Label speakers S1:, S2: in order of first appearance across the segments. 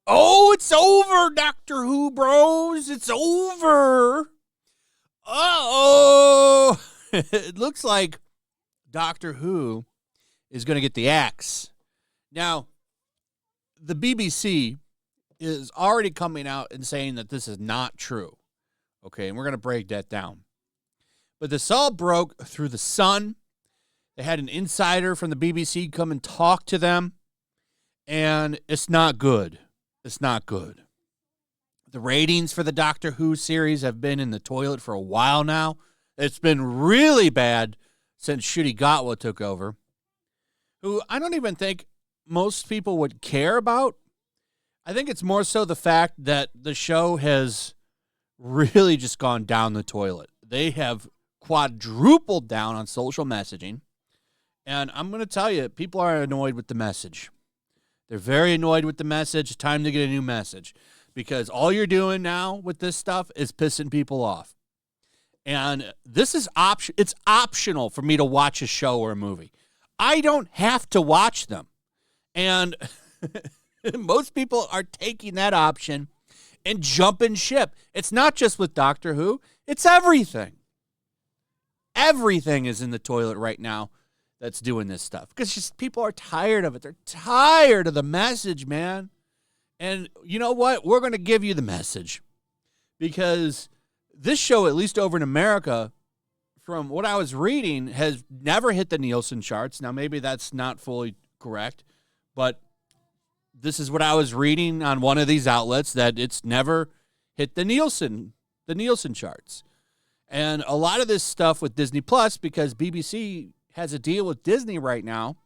S1: Oh, it's over, Doctor Who bros. It's over. Uh-oh. It looks like Doctor Who is going to get the axe. Now, the BBC is already coming out and saying that this is not true. Okay, and we're going to break that down. But this all broke through the Sun. They had an insider from the BBC come and talk to them, and it's not good. It's not good. The ratings for the Doctor Who series have been in the toilet for a while now. It's been really bad since Ncuti Gatwa took over, who I don't even think most people would care about. I think it's more so the fact that the show has really just gone down the toilet. They have quadrupled down on social messaging, and I'm going to tell you, people are annoyed with the message. They're very annoyed with the message. It's time to get a new message, because all you're doing now with this stuff is pissing people off. And this is it's optional for me to watch a show or a movie. I don't have to watch them. And most people are taking that option and jumping ship. It's not just with Doctor Who. It's everything. Everything is in the toilet right now that's doing this stuff, because just people are tired of it. They're tired of the message, man. And you know what? We're going to give you the message, because this show, at least over in America, from what I was reading, has never hit the Nielsen charts. Now, maybe that's not fully correct, but this is what I was reading on one of these outlets, that it's never hit the Nielsen charts. And a lot of this stuff with Disney Plus, because BBC has a deal with Disney right now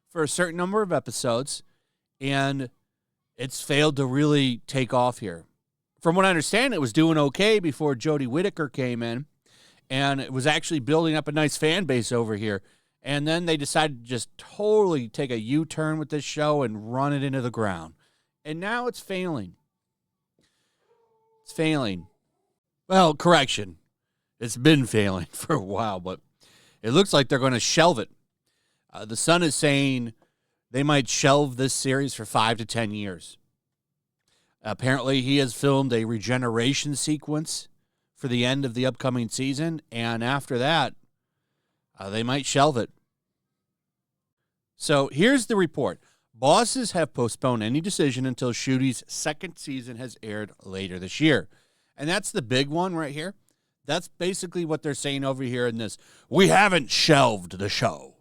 S1: for a certain number of episodes, and it's failed to really take off here. From what I understand, it was doing okay before Jodie Whittaker came in, and it was actually building up a nice fan base over here. And then they decided to just totally take a U-turn with this show and run it into the ground. And now it's failing. It's failing. Well, correction. It's been failing for a while, but it looks like they're going to shelve it. The Sun is saying they might shelve this series for 5 to 10 years. Apparently, he has filmed a regeneration sequence for the end of the upcoming season, and after that, they might shelve it. So here's the report. Bosses have postponed any decision until Ncuti's second season has aired later this year. And that's the big one right here. That's basically what they're saying over here in this. We haven't shelved the show.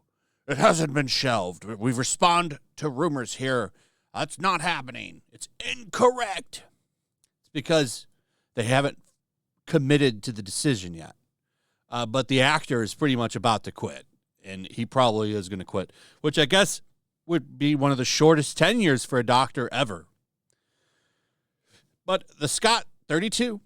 S1: It hasn't been shelved. We've responded to rumors here. That's not happening. It's incorrect. It's because they haven't committed to the decision yet. But the actor is pretty much about to quit, and he probably is going to quit, which I guess would be one of the shortest tenures for a doctor ever. But the Scot, 32,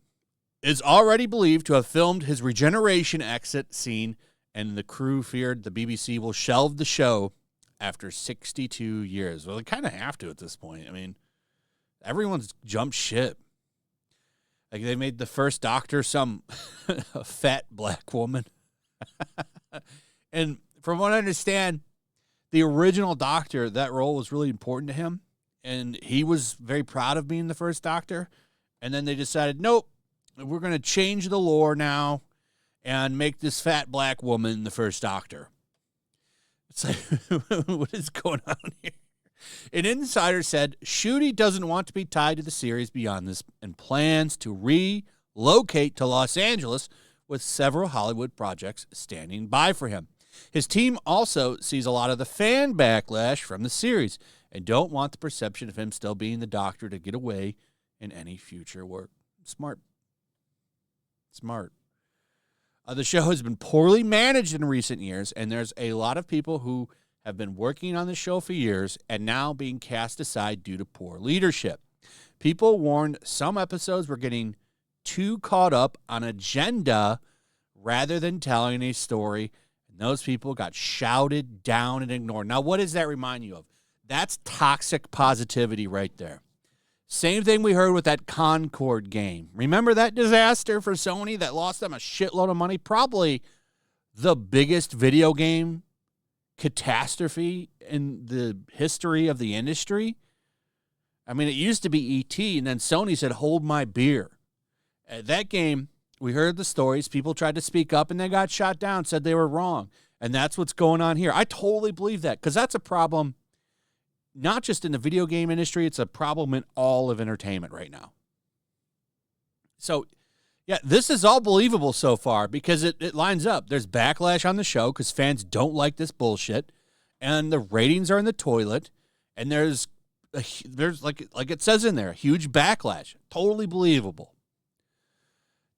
S1: is already believed to have filmed his regeneration exit scene, and the crew feared the BBC will shelve the show after 62 years. Well, they kind of have to at this point. I mean, everyone's jumped ship. Like, they made the first Doctor some a fat black woman. And from what I understand, the original Doctor, that role was really important to him, and he was very proud of being the first Doctor. And then they decided, nope, we're going to change the lore now and make this fat black woman the first Doctor. It's like, what is going on here? An insider said Ncuti doesn't want to be tied to the series beyond this and plans to relocate to Los Angeles, with several Hollywood projects standing by for him. His team also sees a lot of the fan backlash from the series and don't want the perception of him still being the Doctor to get away in any future work. Smart. The show has been poorly managed in recent years, and there's a lot of people who have been working on the show for years and now being cast aside due to poor leadership. People warned some episodes were getting too caught up on agenda rather than telling a story, and those people got shouted down and ignored. Now, what does that remind you of? That's toxic positivity right there. Same thing we heard with that Concord game. Remember that disaster for Sony that lost them a shitload of money? Probably the biggest video game catastrophe in the history of the industry. I mean, it used to be E.T., and then Sony said, hold my beer. That game, we heard the stories. People tried to speak up, and they got shot down, said they were wrong. And that's what's going on here. I totally believe that, because that's a problem not just in the video game industry. It's a problem in all of entertainment right now. So, yeah, this is all believable so far because it lines up. There's backlash on the show because fans don't like this bullshit, and the ratings are in the toilet, and there's like it says in there, a huge backlash. Totally believable.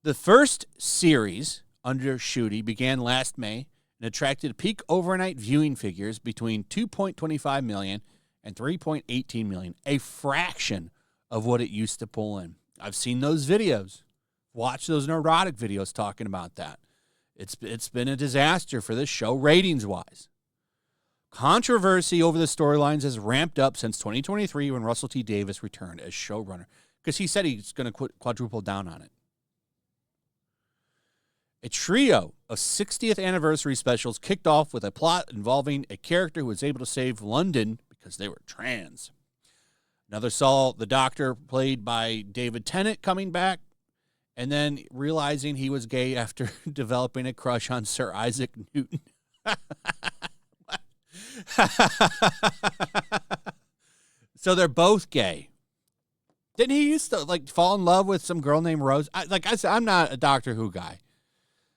S1: The first series under Ncuti began last May and attracted peak overnight viewing figures between 2.25 million and 3.18 million, a fraction of what it used to pull in. I've seen those videos. Watch those neurotic videos talking about that. It's been a disaster for this show ratings-wise. Controversy over the storylines has ramped up since 2023 when Russell T. Davies returned as showrunner because he said he's going to quadruple down on it. A trio of 60th anniversary specials kicked off with a plot involving a character who was able to save London because they were trans. Another saw the Doctor, played by David Tennant, coming back, and then realizing he was gay after developing a crush on Sir Isaac Newton. So they're both gay. Didn't he used to fall in love with some girl named Rose? I said, I'm not a Doctor Who guy.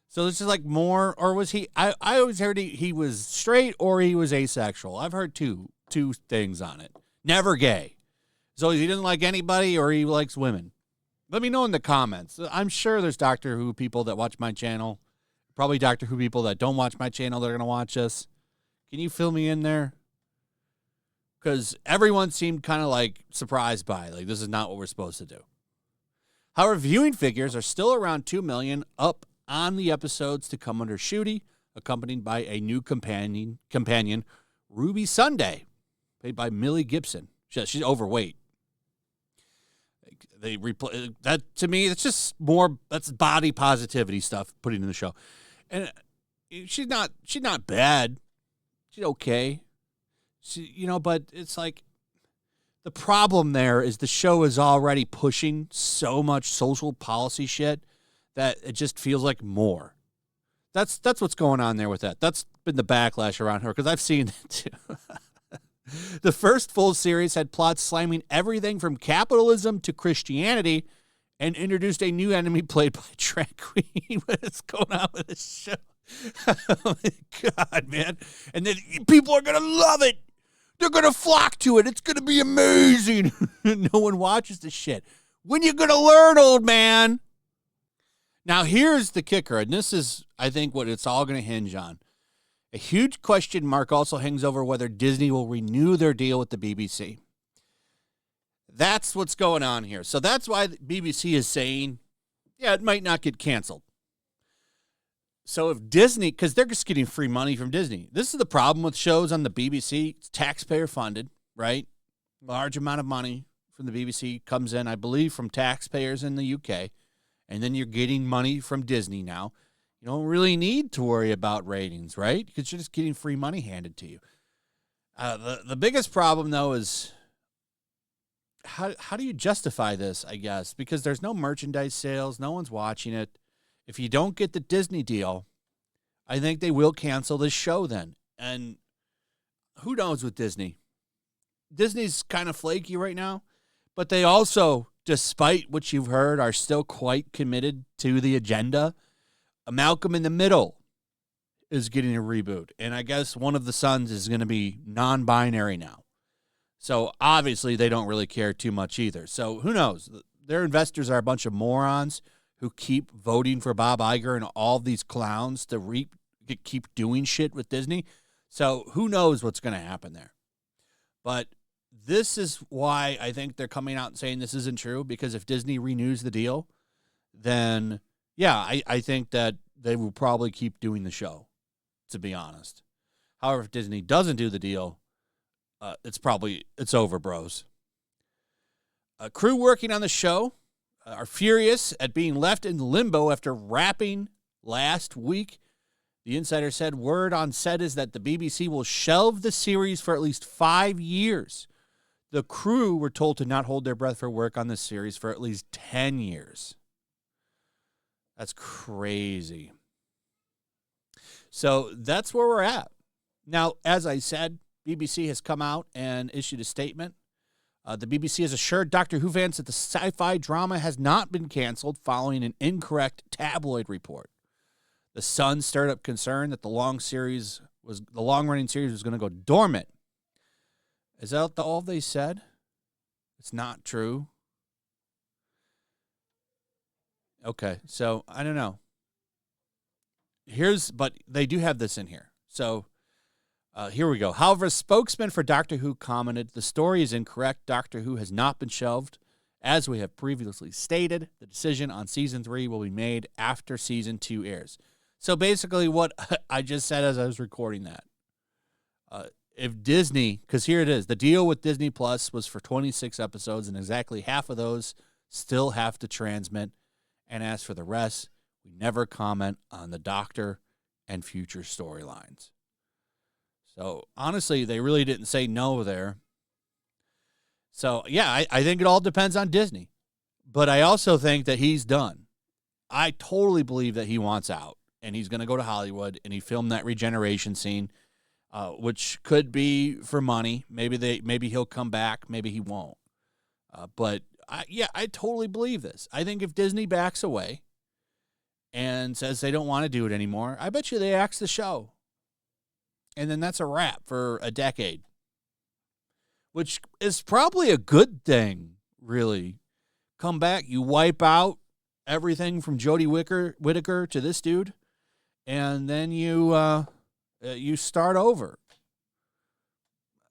S1: So this is more, or was he? I always heard he was straight or he was asexual. I've heard two things on it. Never gay. So he didn't like anybody or he likes women. Let me know in the comments. I'm sure there's Doctor Who people that watch my channel. Probably Doctor Who people that don't watch my channel that are going to watch this. Can you fill me in there? Because everyone seemed kind of surprised by it. This is not what we're supposed to do. However, viewing figures are still around 2 million, up on the episodes to come under Ncuti, accompanied by a new companion Ruby Sunday, played by Millie Gibson. She's overweight. They replay that. To me, it's just more, that's body positivity stuff putting in the show. And she's not bad. She's okay. But it's the problem there is the show is already pushing so much social policy shit that it just feels like more. That's what's going on there with that. That's been the backlash around her, because I've seen it too. The first full series had plots slamming everything from capitalism to Christianity and introduced a new enemy played by a drag queen. What is going on with this show? Oh, my God, man. And then people are going to love it. They're going to flock to it. It's going to be amazing. No one watches this shit. When you going to learn, old man? Now, here's the kicker, and this is, I think, what it's all going to hinge on. A huge question mark also hangs over whether Disney will renew their deal with the BBC. That's what's going on here. So that's why the BBC is saying, yeah, it might not get canceled. So if Disney, because they're just getting free money from Disney. This is the problem with shows on the BBC. It's taxpayer funded, right? Large amount of money from the BBC comes in, I believe, from taxpayers in the UK. And then you're getting money from Disney now. You don't really need to worry about ratings, right? Because you're just getting free money handed to you. The biggest problem, though, is how do you justify this, I guess? Because there's no merchandise sales. No one's watching it. If you don't get the Disney deal, I think they will cancel this show then. And who knows with Disney? Disney's kind of flaky right now, but they also, despite what you've heard, are still quite committed to the agenda. Malcolm in the Middle is getting a reboot, and I guess one of the sons is going to be non-binary now. So obviously they don't really care too much either. So who knows? Their investors are a bunch of morons who keep voting for Bob Iger and all these clowns to keep doing shit with Disney. So who knows what's going to happen there? But this is why I think they're coming out and saying this isn't true, because if Disney renews the deal, then, yeah, I think that they will probably keep doing the show, to be honest. However, if Disney doesn't do the deal, it's over, bros. A crew working on the show are furious at being left in limbo after wrapping last week. The insider said word on set is that the BBC will shelve the series for at least 5 years. The crew were told to not hold their breath for work on this series for at least 10 years. That's crazy. So that's where we're at. Now, as I said, BBC has come out and issued a statement. The BBC has assured Doctor Who fans that the sci-fi drama has not been canceled following an incorrect tabloid report. The Sun stirred up concern that the long-running series was going to go dormant. Is that all they said? It's not true. Okay, so I don't know. But they do have this in here. So here we go. However, a spokesman for Doctor Who commented, the story is incorrect. Doctor Who has not been shelved. As we have previously stated, the decision on Season 3 will be made after Season 2 airs. So basically what I just said as I was recording that. If Disney, because here it is, the deal with Disney Plus was for 26 episodes, and exactly half of those still have to transmit. And as for the rest, we never comment on the Doctor and future storylines. So, honestly, they really didn't say no there. So, yeah, I think it all depends on Disney. But I also think that he's done. I totally believe that he wants out. And he's going to go to Hollywood, and he filmed that regeneration scene, which could be for money. Maybe he'll come back. Maybe he won't. But, I totally believe this. I think if Disney backs away and says they don't want to do it anymore, I bet you they axe the show. And then that's a wrap for a decade, which is probably a good thing, really. Come back, you wipe out everything from Jodie Whittaker to this dude, and then you start over.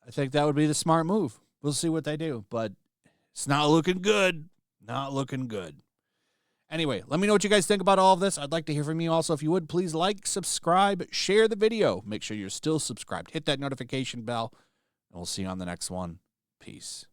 S1: I think that would be the smart move. We'll see what they do, but it's not looking good. Not looking good. Anyway, let me know what you guys think about all of this. I'd like to hear from you also. If you would, please like, subscribe, share the video. Make sure you're still subscribed. Hit that notification bell, and we'll see you on the next one. Peace.